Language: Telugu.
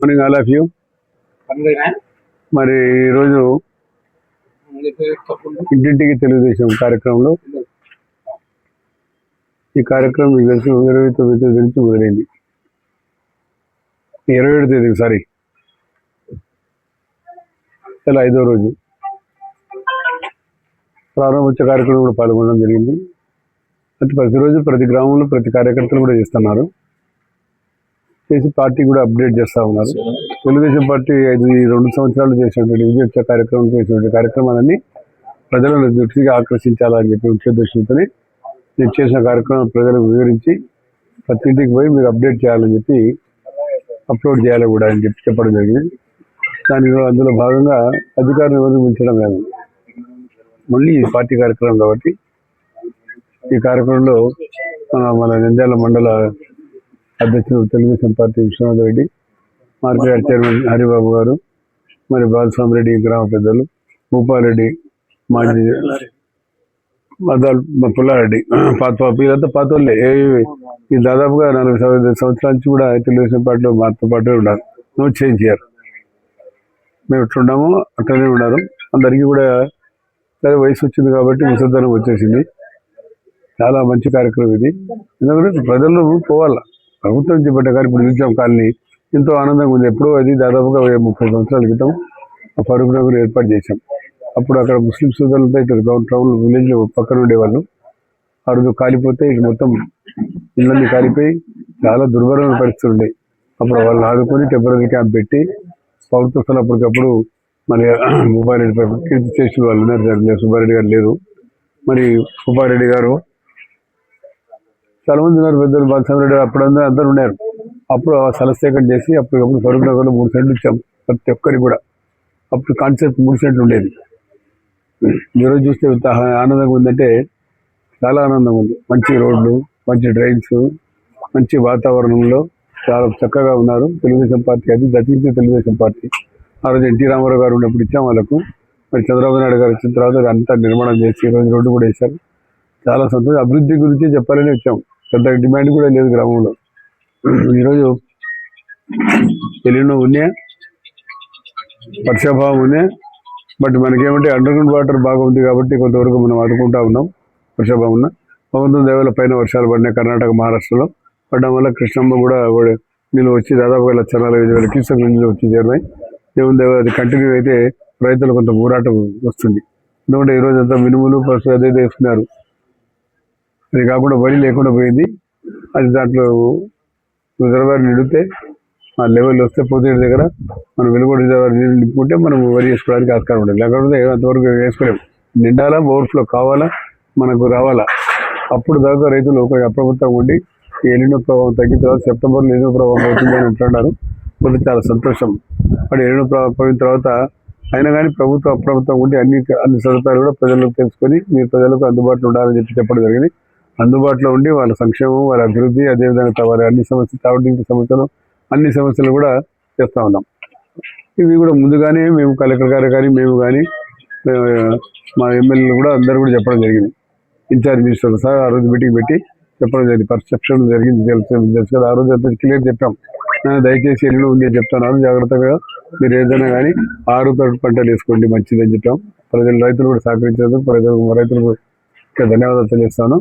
Morning all of you. మరి ఈరోజు ఇంటింటికి తెలుగుదేశం కార్యక్రమంలో ఈ కార్యక్రమం మీకు తెలిసి 29 తేదీ నుంచి మొదలైంది. 27 తేదీ ఇలా 5వ రోజు ప్రారంభోత్సవ కార్యక్రమం కూడా పాల్గొనడం జరిగింది. అంటే ప్రతిరోజు ప్రతి గ్రామంలో ప్రతి కార్యకర్తలు కూడా చేస్తున్నారు, చేసి పార్టీ కూడా అప్డేట్ చేస్తూ ఉన్నారు. తెలుగుదేశం పార్టీ 2 సంవత్సరాలు చేసినటువంటి విజయోత్సవ కార్యక్రమం చేసినటువంటి కార్యక్రమాలన్నీ ప్రజలను దృష్టిగా ఆకర్షించాలని చెప్పి ఉద్దేశంతోనే నేను చేసిన కార్యక్రమం ప్రజలకు వివరించి ప్రతి ఇంటికి పోయి మీరు అప్డేట్ చేయాలని చెప్పి అప్లోడ్ చేయాలి కూడా అని చెప్పి చెప్పడం జరిగింది. అందులో భాగంగా అధికారులను వివరించడం లేదు, మళ్ళీ ఈ పార్టీ కార్యక్రమం కాబట్టి ఈ కార్యక్రమంలో మన నంద్యాల మండల అధ్యక్షుడు Telugu Desam party Vishwanath Reddy, market chairman Haribabu గారు, మరి బాలస్వామి రెడ్డి గ్రామ పెద్దలు, భూపాలరెడ్డి, మాజీ పుల్లారెడ్డి, వీళ్ళంతా పాత వాళ్ళే. ఈ దాదాపుగా 40 సంవత్సరాల నుంచి కూడా తెలుగుదేశం పార్టీలో మాతో పాటే ఉన్నారు. నో చేంజ్ చేయరు. మేము ఎట్లున్నామో అట్లనే ఉన్నారు. అందరికీ కూడా సరే వయసు వచ్చింది కాబట్టి ముసలితనం వచ్చేసింది. చాలా మంచి కార్యక్రమం ఇది. ఎందుకంటే ప్రజలు పోవాలా, ప్రభుత్వం చేపట్ట కానీ ఇప్పుడు నిలిచాం కాలనీ ఎంతో ఆనందంగా ఉంది. ఎప్పుడో అది దాదాపుగా 30 సంవత్సరాల క్రితం ఫరూక్ నగర్ ఏర్పాటు చేశాం. అప్పుడు అక్కడ ముస్లిం సోదరులతో ఇటు టౌన్ విలేజ్లో పక్కన ఉండేవాళ్ళు. ఆ రోజు కాలిపోతే ఇటు మొత్తం ఇళ్ళన్నీ కాలిపోయి చాలా దుర్భరమైన పరిస్థితులు ఉండేవి. అప్పుడు వాళ్ళని ఆదుకొని టెంపరీ క్యాంప్ పెట్టి ప్రభుత్వ స్థలం అప్పటికప్పుడు మరి భూపారెడ్డి కీర్తి చేసిన వాళ్ళు ఉన్నారు. సుబ్బారెడ్డి గారు లేరు, మరి భూపారెడ్డి గారు చాలా మంది ఉన్నారు, పెద్దలు బాలస్వామి రెడ్డి అప్పుడు అందరూ ఉన్నారు. అప్పుడు స్థల సేకరణ చేసి అప్పటికప్పుడు ఫరూక్ నగర్లో 3 సెంట్లు ఇచ్చాం ప్రతి ఒక్కరికి కూడా. అప్పుడు కాన్సెప్ట్ 3 సెంట్లు ఉండేది. ఈరోజు చూస్తే ఆనందంగా ఉందంటే చాలా ఆనందంగా ఉంది. మంచి రోడ్లు, మంచి డ్రైన్స్, మంచి వాతావరణంలో చాలా చక్కగా ఉన్నారు. తెలుగుదేశం పార్టీ అది గతించే తెలుగుదేశం పార్టీ. ఆ రోజు ఎన్టీ రామారావు గారు ఉన్నప్పుడు ఇచ్చాం వాళ్ళకు. మరి చంద్రబాబు నాయుడు గారు వచ్చిన తర్వాత అంతా నిర్మాణం చేసి ఈరోజు రోడ్డు కూడా వేశారు. చాలా సంతోషం. అభివృద్ధి గురించి చెప్పాలని వచ్చాం. పెద్ద డిమాండ్ కూడా లేదు గ్రామంలో. ఈరోజు ఎల్లుండి ఉన్నాయి, వర్షాభావం ఉన్నాయి. బట్ మనకేమంటే అండర్ గ్రౌండ్ వాటర్ బాగా ఉంది కాబట్టి కొంతవరకు మనం ఆడుకుంటా ఉన్నాం. వర్షాభావం ఉన్న భగవంతుని దేవాల పైన వర్షాలు పడినాయి. కర్ణాటక, మహారాష్ట్రలో పడడం వల్ల కృష్ణమ్మ కూడా నీళ్ళు వచ్చి దాదాపుగా 1,45,000 క్యూసెక్ నీళ్ళు వచ్చి చేరినాయి. దేవుని దేవ అది కంటిన్యూ అయితే రైతులు కొంత పోరాటం వస్తుంది. ఎందుకంటే ఈరోజు అంతా మినుములు పసుపు అదే వేస్తున్నారు. అది కాకుండా వరి లేకుండా పోయింది. అది దాంట్లో రిజర్వాయర్ నిండితే ఆ లెవెల్ వస్తే పోతే దగ్గర మనం వెలుగొండ రిజర్వాయర్ నీళ్ళు నింపుకుంటే మనం వరి వేసుకోవడానికి ఆస్కారం ఉంటుంది. లేకపోతే అంతవరకు వేసుకోలేము. నిండాలా, ఓవర్ఫ్లో కావాలా, మనకు రావాలా. అప్పుడు దాకా రైతులు ఒక అప్రమత్తంగా ఉండి ఎల్లినో ప్రభావం తగ్గిన తర్వాత సెప్టెంబర్లో ఎన్నో ప్రభావం అవుతుంది అని అంటున్నారు. కొంత చాలా సంతోషం. మరి ఎన్నో పోయిన తర్వాత అయినా కానీ ప్రభుత్వం అప్రమత్తంగా ఉండి అన్ని సదుపాయాలు కూడా ప్రజలకు తెలుసుకొని మీరు ప్రజలకు అందుబాటులో ఉండాలని చెప్పడం జరిగింది. అందుబాటులో ఉండి వాళ్ళ సంక్షేమం, వాళ్ళ అభివృద్ధి, అదేవిధంగా వారి అన్ని సమస్యలు, తాగునీటి సమస్యలు, అన్ని సమస్యలు కూడా చేస్తూ ఉన్నాం. ఇవి కూడా ముందుగానే మేము కలెక్టర్ గారు కానీ మేము కానీ మా ఎమ్మెల్యేలు కూడా అందరూ కూడా చెప్పడం జరిగింది. ఇన్ఛార్జ్ మినిస్టర్ సార్ ఆ రోజు మీటింగ్ పెట్టి చెప్పడం జరిగింది. పర్సెప్షన్ జరిగింది, తెలుసు కదా. ఆ రోజు అంతా క్లియర్ చెప్పాం. దయచేసి ఎల్లు ఉంది అని చెప్తున్నారు, జాగ్రత్తగా మీరు ఏదైనా కానీ 6 పంటలు వేసుకోండి మంచిదని చెప్పాం. రైతులు కూడా సహకరించేందుకు రైతులకు ధన్యవాదాలు తెలియజేస్తాను.